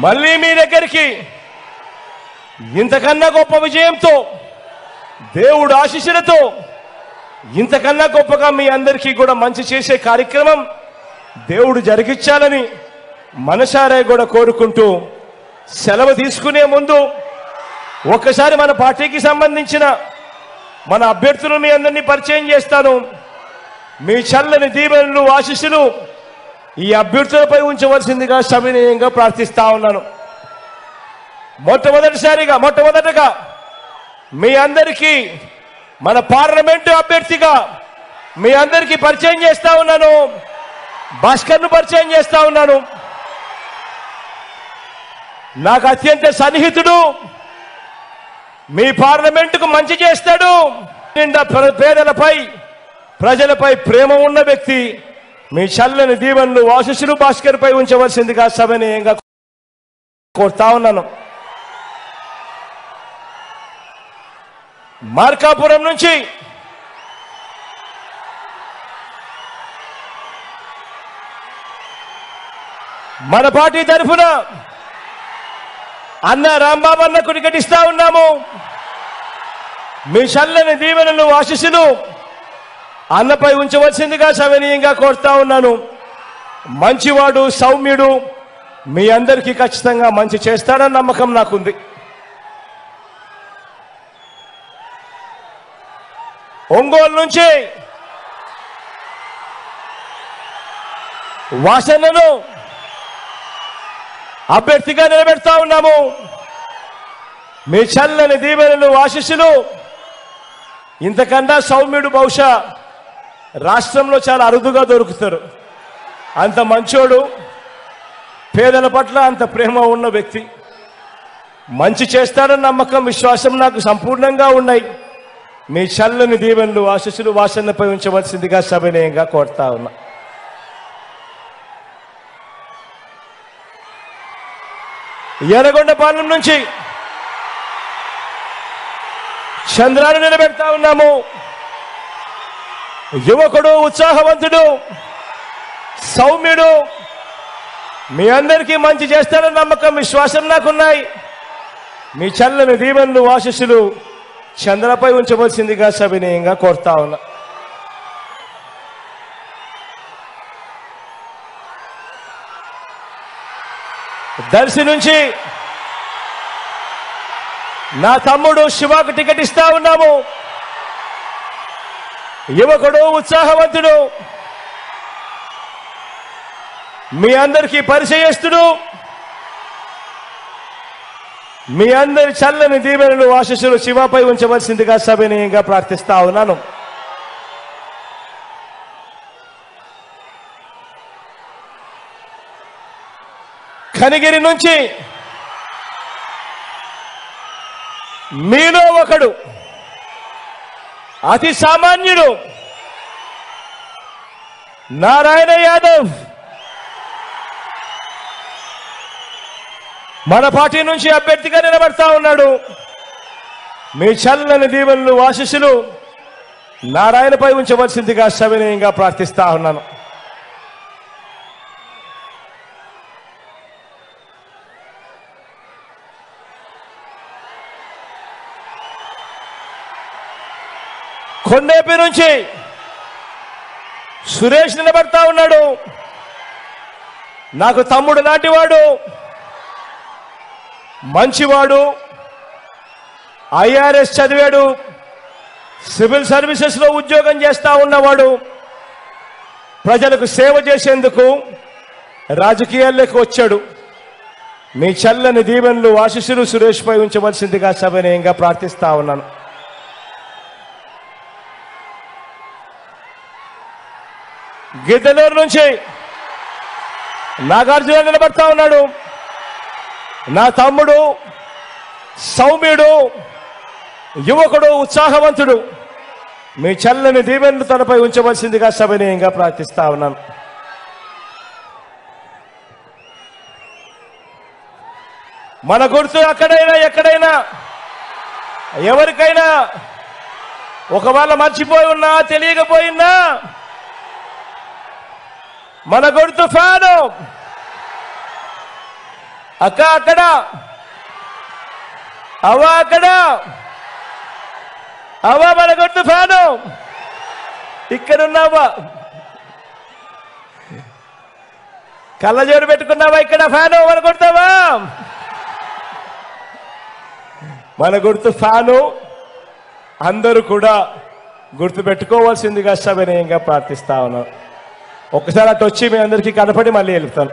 మళ్ళీ మీ దగ్గరికి ఇంతకన్నా గొప్ప విజయంతో దేవుడు ఆశీస్సులతో ఇంతకన్నా గొప్పగా మీ అందరికీ కూడా మంచి చేసే కార్యక్రమం దేవుడు జరిగించాలని మనసారా కూడా కోరుకుంటూ సెలవు తీసుకునే ముందు ఒక్కసారి మన పార్టీకి సంబంధించిన మన అభ్యర్థులు మీ అందరినీ పరిచయం చేస్తాను. మీ చల్లని దీవెనలు ఆశీస్సులు ఈ అభ్యర్థులపై ఉంచవలసిందిగా సవినయంగా ప్రార్థిస్తా ఉన్నాను. మొట్టమొదటగా మీ అందరికీ మన పార్లమెంటు అభ్యర్థిగా మీ అందరికీ పరిచయం చేస్తా ఉన్నాను. భాస్కర్ను పరిచయం చేస్తా ఉన్నాను. నాకు అత్యంత సన్నిహితుడు, మీ పార్లమెంటుకు మంచి చేస్తాడు, పేదలపై ప్రజలపై ప్రేమ ఉన్న వ్యక్తి, మీ చల్లని దీవెనలు ఆశీస్సులు భాస్కర్ పై ఉంచవలసిందిగా సవినయంగా కోరుతా ఉన్నాను. మార్కాపురం నుంచి మన పార్టీ తరఫున అన్న రాంబాబు అన్నకు టికెట్ ఇస్తా ఉన్నాము. మీ చల్లని దీవెనలు ఆశీస్సులు అన్నపై ఉంచవలసిందిగా సవినయంగా కోరుతా ఉన్నాను. మంచివాడు, సౌమ్యుడు, మీ అందరికీ ఖచ్చితంగా మంచి చేస్తాడన్న నమ్మకం నాకుంది. ఒంగోలు నుంచి వాసన్నను అభ్యర్థిగా నిలబెడతా ఉన్నాము. మీ చల్లని దీవెనలు ఆశీస్సులు ఇంతకన్నా సౌమ్యుడు బహుశా రాష్ట్రంలో చాలా అరుదుగా దొరుకుతారు. అంత మంచోడు, పేదల పట్ల అంత ప్రేమ ఉన్న వ్యక్తి, మంచి చేస్తాడన్న నమ్మకం విశ్వాసం నాకు సంపూర్ణంగా ఉన్నాయి. మీ చల్లని దీవెనలు ఆశీస్సులు వాసన్నపై ఉంచవలసిందిగా సవినయంగా కోరుతా ఉన్నా. ఎర్రగొండపాలెం నుంచి చంద్రాన్ని నిలబెడతా ఉన్నాము. యువకుడు, ఉత్సాహవంతుడు, సౌమ్యుడు, మీ అందరికీ మంచి చేస్తాడన్న నమ్మకం విశ్వాసం నాకున్నాయి. మీ చల్లని దీవెనలు ఆశీస్సులు చంద్రపై ఉంచవలసిందిగా సవినయంగా కోరుతా ఉన్నా. దర్శి నుంచి నా తమ్ముడు శివకు టికెట్ ఇస్తా ఉన్నాము. యువకుడు, ఉత్సాహవంతుడు, మీ అందరికీ పరిచయస్తుడు, మీ అందరి చల్లని దీవెనలు ఆశీస్సులు శివపై ఉంచవలసిందిగా సవినయంగా ప్రార్థిస్తా ఉన్నాను. కనిగిరి నుంచి మీలో ఒకడు, అతి సామాన్యుడు నారాయణ యాదవ్ మన పార్టీ నుంచి అభ్యర్థిగా నిలబడతా ఉన్నాడు. మీ చల్లని దీవెనలు ఆశీస్సులు నారాయణపై ఉంచవలసిందిగా సవినయంగా ప్రార్థిస్తా ఉన్నాను. కొండేపి నుంచి సురేష్ నిలబడతా ఉన్నాడు. నాకు తమ్ముడు లాంటివాడు, మంచివాడు, ఐఆర్ఎస్ చదివాడు, సివిల్ సర్వీసెస్లో ఉద్యోగం చేస్తా ఉన్నవాడు, ప్రజలకు సేవ చేసేందుకు రాజకీయాల్లోకి వచ్చాడు. మీ చల్లని దీవెనలు ఆశీస్సులు సురేష్ పై ఉంచవలసిందిగా సవినయంగా ప్రార్థిస్తా ఉన్నాను. గిద్దలూరు నుంచి నాగార్జున నిలబడతా ఉన్నాడు. నా తమ్ముడు, సౌమ్యుడు, యువకుడు, ఉత్సాహవంతుడు, మీ చల్లని దీవెనలు తనపై ఉంచవలసిందిగా సవినయంగా ప్రార్థిస్తా ఉన్నాను. మన గుర్తు అక్కడైనా ఎక్కడైనా ఎవరికైనా ఒకవేళ మర్చిపోయి ఉన్నా తెలియకపోయినా మన గుర్తు ఫ్యాను. అక్క అక్కడ, అవ్వ అక్కడ, అవ్వ మన గుర్తు ఫ్యాను ఇక్కడున్నావా? కళ్ళజోడు పెట్టుకున్నావా? ఇక్కడ ఫ్యాను మన కొడతావా? మన గుర్తు ఫ్యాను అందరూ కూడా గుర్తు పెట్టుకోవాల్సిందిగా సవినయంగా ప్రార్థిస్తా ఉన్నాను. ఒకసారి అటు వచ్చి మీ అందరికీ కనపడి మళ్ళీ వెళ్తాను.